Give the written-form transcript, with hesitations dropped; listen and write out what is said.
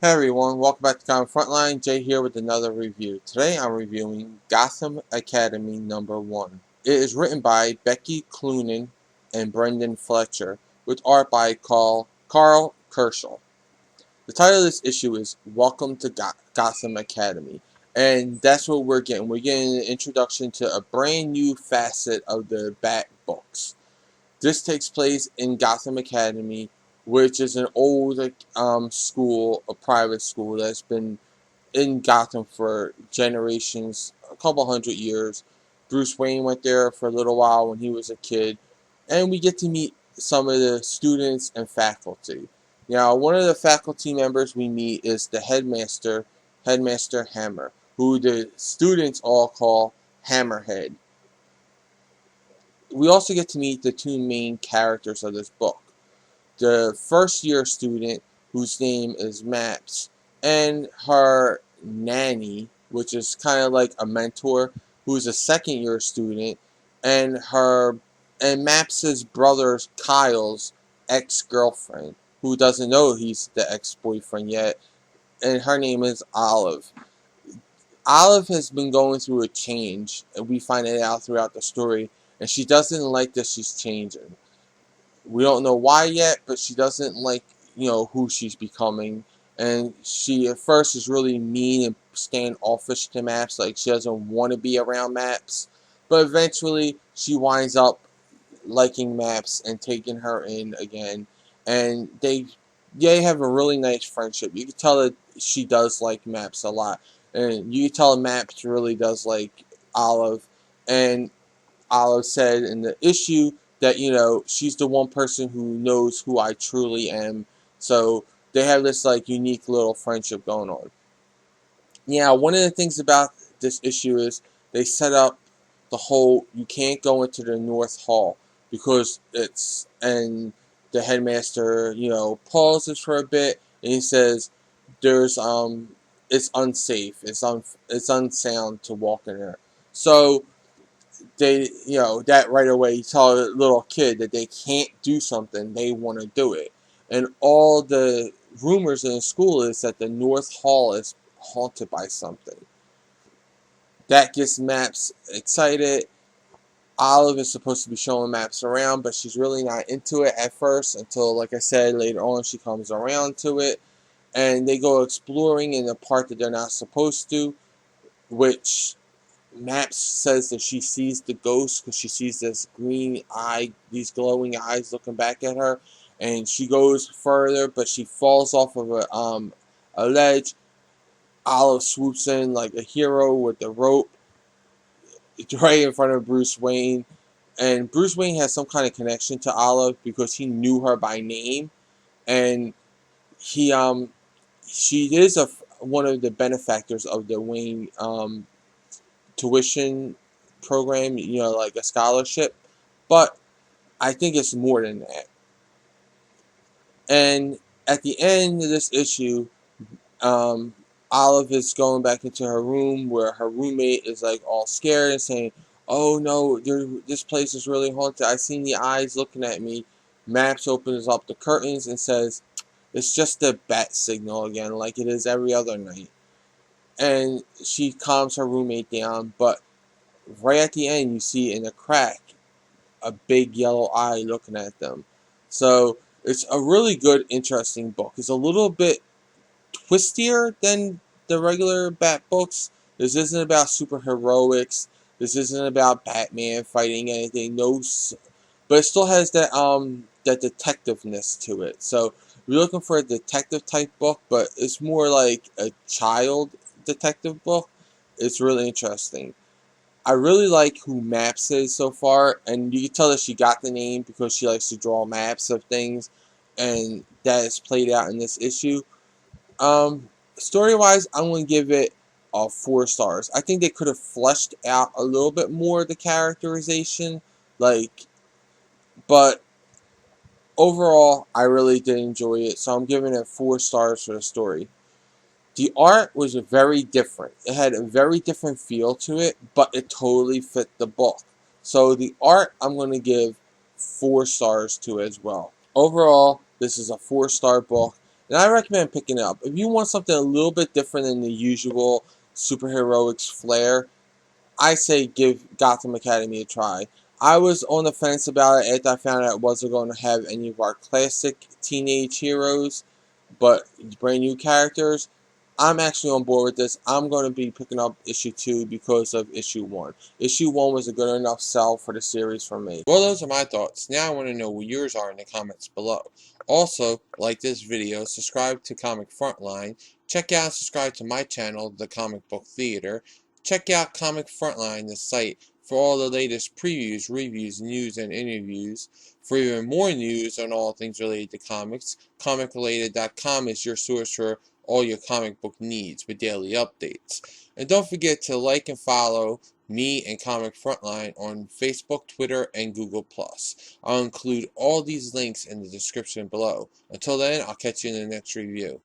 Hey everyone, welcome back to Frontline. Jay here with another review. Today I'm reviewing Gotham Academy #1. It is written by Becky, Cloonan and Brenden Fletcher, with art by Karl Kershl. The title of this issue is Welcome to Gotham Academy, and that's what we're getting. We're getting an introduction to a brand new facet of the Bat books. This takes place in Gotham Academy, which is an old school, a private school that's been in Gotham for generations, a couple hundred years. Bruce Wayne went there for a little while when he was a kid, and we get to meet some of the students and faculty. Now, one of the faculty members we meet is the Headmaster Hammer, who the students all call Hammerhead. We also get to meet the two main characters of this book. The first year student, whose name is Maps, and her nanny, which is kind of like a mentor, who's a second year student, and Maps's brother Kyle's ex-girlfriend, who doesn't know he's the ex-boyfriend yet, and her name is Olive. Olive has been going through a change, and we find it out throughout the story, and she doesn't like that she's changing. We don't know why yet, but she doesn't like, who she's becoming. And she at first is really mean and standoffish to Maps, like she doesn't want to be around Maps. But eventually she winds up liking Maps and taking her in again. And they have a really nice friendship. You can tell that she does like Maps a lot. And you can tell Maps really does like Olive. And Olive said in the issue that, she's the one person who knows who I truly am. So they have this like unique little friendship going on. Yeah, one of the things about this issue is they set up the whole you can't go into the North Hall because and the headmaster, pauses for a bit and he says there's it's unsafe. It's unsound to walk in there. So they, that right away you tell a little kid that they can't do something, they want to do it. And all the rumors in the school is that the North Hall is haunted by something. That gets Maps excited. Olive is supposed to be showing Maps around, but she's really not into it at first until, like I said, later on she comes around to it. And they go exploring in a part that they're not supposed to, which Maps says that she sees the ghost because she sees this green eye, these glowing eyes looking back at her, and she goes further, but she falls off of a ledge. Olive swoops in like a hero with the rope right in front of Bruce Wayne, and Bruce Wayne has some kind of connection to Olive because he knew her by name, and he she is one of the benefactors of the Wayne tuition program, like a scholarship, but I think it's more than that. And at the end of this issue, Olive is going back into her room where her roommate is like all scared and saying, "Oh no, this place is really haunted. I seen the eyes looking at me." Maps opens up the curtains and says, "It's just a bat signal again, like it is every other night." And she calms her roommate down, but right at the end, you see in a crack a big yellow eye looking at them. So it's a really good, interesting book. It's a little bit twistier than the regular Bat books. This isn't about superheroics. This isn't about Batman fighting anything. No, but it still has that detectiveness to it. So if you're looking for a detective type book, but it's more like a child detective book, it's really interesting. I really like who Maps is so far, and you can tell that she got the name because she likes to draw maps of things, and that is played out in this issue. Story-wise, I'm going to give it 4 stars. I think they could have fleshed out a little bit more the characterization, but overall, I really did enjoy it, so I'm giving it 4 stars for the story. The art was very different. It had a very different feel to it, but it totally fit the book. So the art, I'm going to give 4 stars to as well. Overall, this is a 4-star book, and I recommend picking it up. If you want something a little bit different than the usual superheroics flair, I say give Gotham Academy a try. I was on the fence about it after I found out it wasn't going to have any of our classic teenage heroes, but brand new characters. I'm actually on board with this. I'm going to be picking up issue 2 because of issue 1. Issue 1 was a good enough sell for the series for me. Well, those are my thoughts. Now I want to know what yours are in the comments below. Also, like this video, subscribe to Comic Frontline, check out and subscribe to my channel, The Comic Book Theater. Check out Comic Frontline, the site, for all the latest previews, reviews, news, and interviews. For even more news on all things related to comics, comicrelated.com is your source for all your comic book needs with daily updates. And don't forget to like and follow me and Comic Frontline on Facebook, Twitter, and Google+. I'll include all these links in the description below. Until then, I'll catch you in the next review.